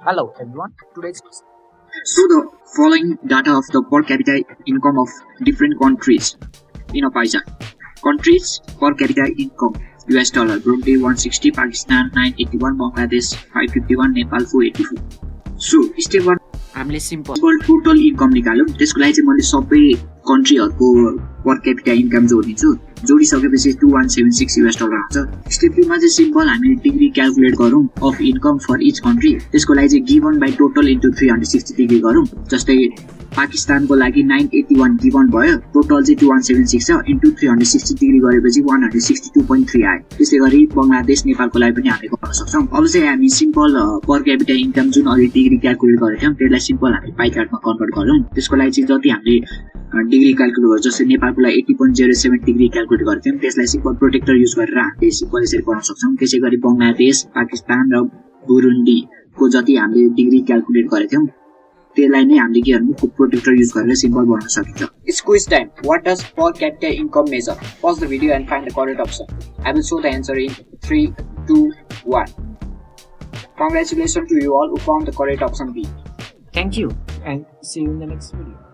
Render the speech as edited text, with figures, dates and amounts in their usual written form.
Hello everyone. Today's So the following data of the per capita income of different countries in a pie chart. Countries per capita income: US dollar Burundi 160, Pakistan 981, Bangladesh 551, Nepal 484. So step 1 हामीले simple total income निकाल्यौं। त्यसको लागि चाहिँ मैले सबै कन्ट्रीहरुको per capita income जोडिदिन्छु। जोडिसकेपछि 2176 US dollar हुन्छ। स्टेप 2 मा चाहिँ सिम्पल हामी डिग्री क्याल्कुलेट गरौँ of income for each country. त्यसको लागि चाहिँ given by total into 360 degree गरौँ। जस्तै पाकिस्तानको लागि 981 गिवन भयो, टोटल चाहिँ 2176 छ, इन्टु 360 डिग्री गरेपछि 162.3 आयो। त्यसै गरी बंगलादेश नेपालको लागि पनि हामीले गर्न सक्छौं। अब चाहिँ हामी सिम्पल पर क्यापिटा इन्कम जुन अघि डिग्री क्याल्कुलेट गरेका थियौं त्यसलाई सिम्पल हामी पाइ चार्टमा कन्भर्ट गरौँ। त्यसको लागि चाहिँ जति हामीले डिग्री क्याल्कुलेट गर्छ, जस्तै नेपालको लागि 80.07 डिग्री क्याल्कुलेट गरेका थियौं, त्यसलाई सिम्पल प्रोटेक्टर युज गरेर हामीले सिम्पल यसरी गर्न सक्छौं। त्यसै गरी बंगलादेश, पाकिस्तान र बुरुन्डीको जति हामीले डिग्री क्याल्कुलेट गरेका थियौं त्यसलाई नै हामीले के गर्नु प्रोटेक्टर युज गरेर सिम्पल बनाउन सकिन्छ। It's quiz time. What does per capita income measure? Pause the video and find the correct option. I will show the answer in 3, 2, 1. Congratulations to you all who found the correct option B. Thank you and see you in the next video.